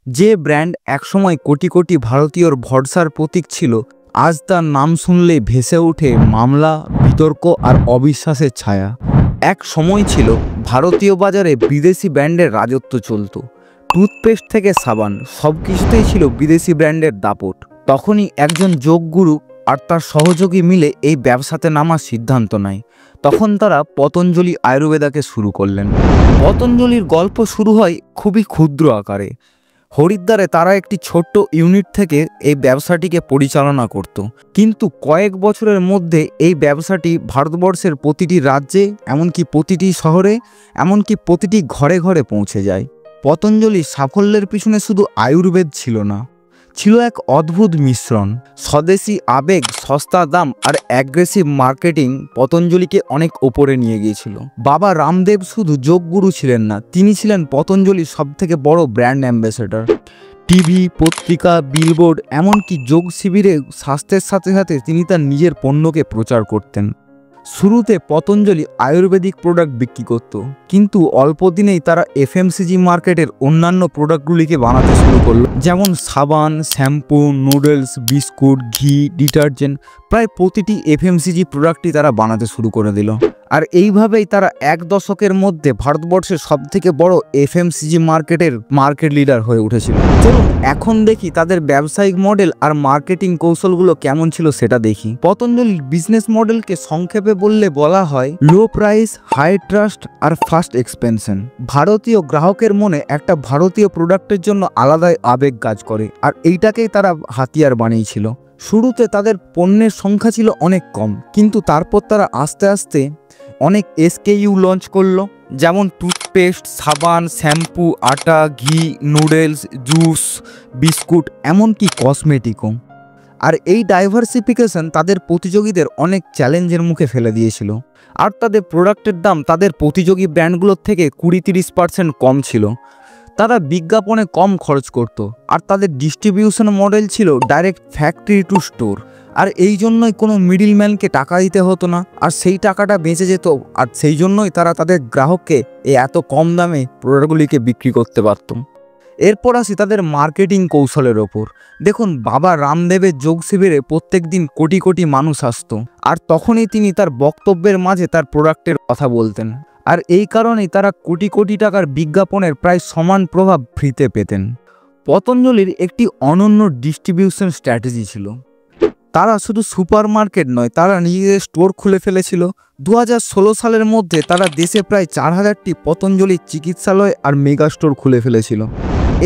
যে ব্র্যান্ড একসময় কোটি কোটি ভারতীয়র ভরসার প্রতীক ছিল, আজ তার নাম শুনলেই ভেসে ওঠে মামলা, বিতর্ক আর অবিশ্বাসের ছায়া। এক সময় ছিল ভারতীয় বাজারে বিদেশি ব্র্যান্ডের রাজত্ব চলত। টুথপেস্ট থেকে সাবান সব কিছুতেই ছিল বিদেশি ব্র্যান্ডের দাপট। তখনই একজন যোগগুরু আর তার সহযোগী মিলে এই ব্যবসাতে নামার সিদ্ধান্ত নেয়। তখন তারা পতঞ্জলি আয়ুর্বেদাকে শুরু করলেন। পতঞ্জলির গল্প শুরু হয় খুবই ক্ষুদ্র আকারে। হরিদ্বারে তারা একটি ছোট্ট ইউনিট থেকে এই ব্যবসাটিকে পরিচালনা করত, কিন্তু কয়েক বছরের মধ্যে এই ব্যবসাটি ভারতবর্ষের প্রতিটি রাজ্যে, এমনকি প্রতিটি শহরে, এমনকি প্রতিটি ঘরে ঘরে পৌঁছে যায়। পতঞ্জলির সাফল্যের পিছনে শুধু আয়ুর্বেদ ছিল না, ছিল এক অদ্ভুত মিশ্রণ। স্বদেশি আবেগ, সস্তা দাম আর অ্যাগ্রেসিভ মার্কেটিং পতঞ্জলিকে অনেক ওপরে নিয়ে গিয়েছিল। বাবা রামদেব শুধু যোগগুরু ছিলেন না, তিনি ছিলেন পতঞ্জলির সবথেকে বড় ব্র্যান্ড অ্যাম্বাসেডর। টিভি, পত্রিকা, বিলবোর্ড, এমনকি যোগ শিবিরে স্বাস্থ্যের সাথে সাথে তিনি তার নিজের পণ্যকে প্রচার করতেন। শুরুতে পতঞ্জলি আয়ুর্বেদিক প্রোডাক্ট বিক্রি করত, কিন্তু অল্প দিনেই তারা এফএমসিজি মার্কেটের অন্যান্য প্রোডাক্টগুলিকে বানাতে শুরু করলো, যেমন সাবান, শ্যাম্পু, নুডলস, বিস্কুট, ঘি, ডিটারজেন্ট। প্রায় প্রতিটি এফএমসিজি প্রোডাক্টই তারা বানাতে শুরু করে দিল। আর এইভাবেই তারা এক দশকের মধ্যে ভারতবর্ষের সবথেকে বড় এফএমসিজি মার্কেট লিডার হয়ে উঠেছিল। চলুন এখন দেখি তাদের ব্যবসায়িক মডেল আর মার্কেটিং কৌশলগুলো কেমন ছিল সেটা দেখি। পতঞ্জলির বিজনেস মডেলকে সংক্ষেপে বলা হয় লো প্রাইস, হাই ট্রাস্ট আর ফাস্ট এক্সপেনশন। ভারতীয় গ্রাহকের মনে একটা ভারতীয় প্রোডাক্টের জন্য আলাদাই আবেগ কাজ করে, আর এইটাকেই তারা হাতিয়ার বানিয়েছিল। শুরুতে তাদের পণ্যের সংখ্যা ছিল অনেক কম, কিন্তু তারপর তারা আস্তে আস্তে অনেক এসকেইউ লঞ্চ করলো, যেমন টুথপেস্ট, সাবান, শ্যাম্পু, আটা, ঘি, নুডলস, জুস, বিস্কুট, এমনকি কসমেটিকও। আর এই ডাইভার্সিফিকেশন তাদের প্রতিযোগীদের অনেক চ্যালেঞ্জের মুখে ফেলে দিয়েছিল। আর তাদের প্রোডাক্টের দাম তাদের প্রতিযোগী ব্র্যান্ডগুলোর থেকে 20-30% কম ছিল। তারা বিজ্ঞাপনে কম খরচ করত, আর তাদের ডিস্ট্রিবিউশন মডেল ছিল ডাইরেক্ট ফ্যাক্টরি টু স্টোর। আর এই জন্যই কোনো মিডিলম্যানকে টাকা দিতে হতো না, আর সেই টাকাটা বেঁচে যেত। আর সেই জন্যই তারা তাদের গ্রাহককে এত কম দামে প্রোডাক্টগুলিকে বিক্রি করতে পারত। এরপর আসি তাদের মার্কেটিং কৌশলের ওপর। দেখুন, বাবা রামদেবের যোগ শিবিরে প্রত্যেক দিন কোটি কোটি মানুষ আসতো, আর তখনই তিনি তার বক্তব্যের মাঝে তার প্রোডাক্টের কথা বলতেন। আর এই কারণেই তারা কোটি কোটি টাকার বিজ্ঞাপনের প্রায় সমান প্রভাব ফ্রিতে পেতেন। পতঞ্জলির একটি অনন্য ডিস্ট্রিবিউশন স্ট্র্যাটেজি ছিল। তারা শুধু সুপার মার্কেট নয়, তারা নিজেদের স্টোর খুলে ফেলেছিল। 2016 সালের মধ্যে তারা দেশে প্রায় 4000টি পতঞ্জলির চিকিৎসালয় আর মেগা স্টোর খুলে ফেলেছিল।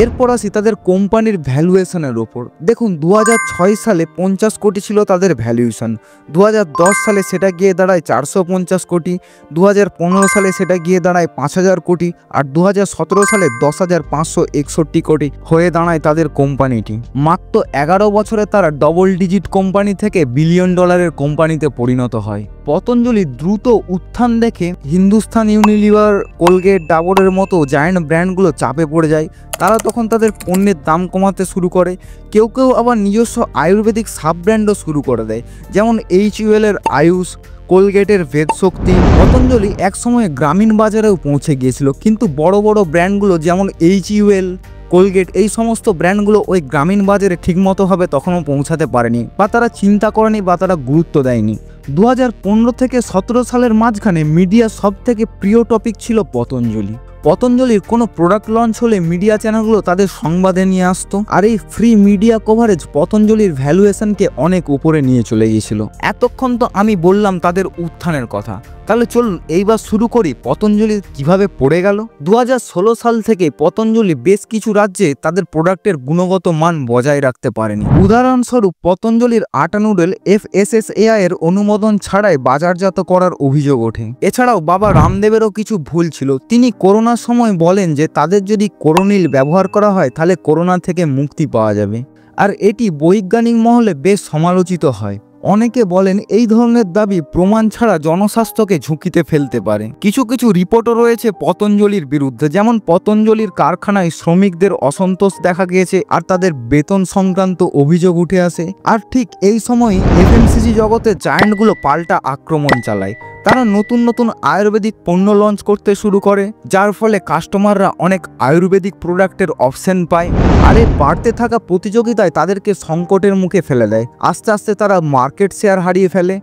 এরপর আসি তাদের কোম্পানির ভ্যালুয়েশনের ওপর। দেখুন, 2006 সালে 50 কোটি ছিল তাদের ভ্যালুয়েশন। 2010 সালে সেটা গিয়ে দাঁড়ায় 450 কোটি, 2015 সালে সেটা গিয়ে দাঁড়ায় 5000 কোটি, আর 2017 সালে 10,561 কোটি হয়ে দাঁড়ায় তাদের কোম্পানিটি। মাত্র 11 বছরে তারা ডবল ডিজিট কোম্পানি থেকে বিলিয়ন ডলারের কোম্পানিতে পরিণত হয়। পতঞ্জলির দ্রুত উত্থান দেখে হিন্দুস্তান ইউনিলিভার, কোলগেট, ডাবরের মতো জায়ান্ট ব্র্যান্ডগুলো চাপে পড়ে যায়। তারা তখন তাদের পণ্যের দাম কমাতে শুরু করে। কেউ কেউ আবার নিজস্ব আয়ুর্বেদিক সাব ব্র্যান্ডও শুরু করে দেয়, যেমন HUL-এর আয়ুষ, কোলগেটের ভেদশক্তি। পতঞ্জলি একসময় গ্রামীণ বাজারেও পৌঁছে গিয়েছিল, কিন্তু বড় বড় ব্র্যান্ডগুলো যেমন HUL, কোলগেট, এই সমস্ত ব্র্যান্ডগুলো ওই গ্রামীণ বাজারে ঠিকমতোভাবে তখনও পৌঁছাতে পারেনি, বা তারা চিন্তা করেনি, বা তারা গুরুত্ব দেয়নি। 2015 থেকে 17 সালের মাঝখানে মিডিয়া সবথেকে প্রিয় টপিক ছিল পতঞ্জলি। পতঞ্জলির কোনো প্রোডাক্ট লঞ্চ হলে মিডিয়া চ্যানেলগুলো তাদের সংবাদে নিয়ে আসতো, আর এই ফ্রি মিডিয়া কভারেজ পতঞ্জলির ভ্যালুয়েশনকে অনেক উপরে নিয়ে চলে গিয়েছিল। এতক্ষণ তো আমি বললাম তাদের উত্থানের কথা, তাহলে চলুন এইবার শুরু করি পতঞ্জলি কিভাবে পড়ে গেল। 2016 সাল থেকে পতঞ্জলি বেশ কিছু রাজ্যে তাদের প্রোডাক্টের গুণগত মান বজায় রাখতে পারেনি। উদাহরণস্বরূপ, পতঞ্জলির আটা নুডল FSSAI এর অনুমোদন ছাড়াই বাজারজাত করার অভিযোগ ওঠে। এছাড়াও বাবা রামদেবেরও কিছু ভুল ছিল। তিনি করোনার সময় বলেন যে তাদের যদি করোনিল ব্যবহার করা হয় তাহলে করোনা থেকে মুক্তি পাওয়া যাবে, আর এটি বৈজ্ঞানিক মহলে বেশ সমালোচিত হয়। অনেকে বলেন এই ধরনের দাবি প্রমাণ ছাড়া জনস্বাস্থ্যকে ঝুঁকিতে ফেলতে পারে। কিছু কিছু রিপোর্টও রয়েছে পতঞ্জলির বিরুদ্ধে, যেমন পতঞ্জলির কারখানায় শ্রমিকদের অসন্তোষ দেখা গিয়েছে, আর তাদের বেতন সংক্রান্ত অভিযোগ উঠে আসে। আর ঠিক এই সময় FMCG জগতে জায়ান্টগুলো পাল্টা আক্রমণ চালায়। তারা নতুন নতুন আয়ুর্বেদিক পণ্য লঞ্চ করতে শুরু করে, যার ফলে কাস্টমাররা অনেক আয়ুর্বেদিক প্রোডাক্টের অপশন পায়। আর এই বাড়তে থাকা প্রতিযোগিতায় তাদেরকে সংকটের মুখে ফেলে দেয়। আস্তে আস্তে তারা মার্কেট শেয়ার হারিয়ে ফেলে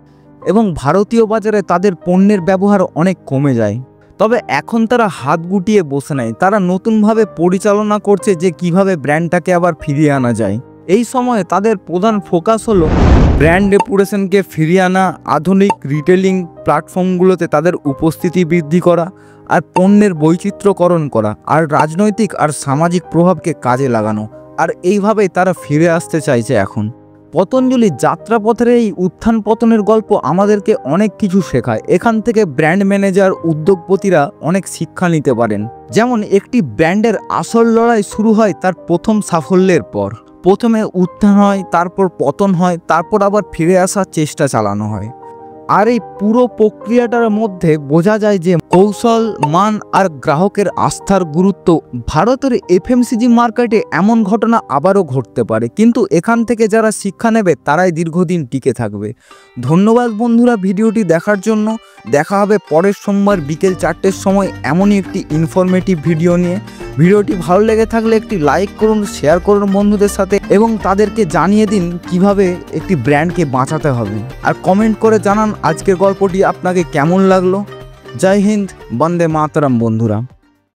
এবং ভারতীয় বাজারে তাদের পণ্যের ব্যবহার অনেক কমে যায়। তবে এখন তারা হাত গুটিয়ে বসে নেয়, তারা নতুনভাবে পরিচালনা করছে যে কিভাবে ব্র্যান্ডটাকে আবার ফিরিয়ে আনা যায়। এই সময়ে তাদের প্রধান ফোকাস হলো ব্র্যান্ড রেপুটেশনকে ফিরিয়ে আনা, আধুনিক রিটেলিং প্ল্যাটফর্মগুলোতে তাদের উপস্থিতি বৃদ্ধি করা, আর পণ্যের বৈচিত্র্যকরণ করা, আর রাজনৈতিক আর সামাজিক প্রভাবকে কাজে লাগানো। আর এইভাবেই তারা ফিরে আসতে চাইছে এখন। পতঞ্জলির যাত্রাপথের এই উত্থান পতনের গল্প আমাদেরকে অনেক কিছু শেখায়। এখান থেকে ব্র্যান্ড ম্যানেজার, উদ্যোগপতিরা অনেক শিক্ষা নিতে পারেন। যেমন একটি ব্র্যান্ডের আসল লড়াই শুরু হয় তার প্রথম সাফল্যের পর। প্রথমে উত্থান হয়, তারপর পতন হয়, তারপর আবার ফিরে আসার চেষ্টা চালানো হয়। আর এই পুরো প্রক্রিয়াটার মধ্যে বোঝা যায় যে কৌশল, মান আর গ্রাহকের আস্থার গুরুত্ব। ভারতের এফএমসিজি মার্কেটে এমন ঘটনা আবারও ঘটতে পারে, কিন্তু এখান থেকে যারা শিক্ষা নেবে তারাই দীর্ঘদিন টিকে থাকবে। ধন্যবাদ বন্ধুরা ভিডিওটি দেখার জন্য। দেখা হবে পরের সোমবার বিকেল 4টের সময় এমনই একটি ইনফরমেটিভ ভিডিও নিয়ে। ভিডিওটি ভালো লেগে থাকলে একটি লাইক করুন, শেয়ার করুন বন্ধুদের সাথে এবং তাদেরকে জানিয়ে দিন কিভাবে একটি ব্র্যান্ডকে বাঁচাতে হবে। আর কমেন্ট করে জানান আজকের গল্পটি আপনাকে কেমন লাগলো। জয় হিন্দ, বন্দে মাতরম বন্ধুরা।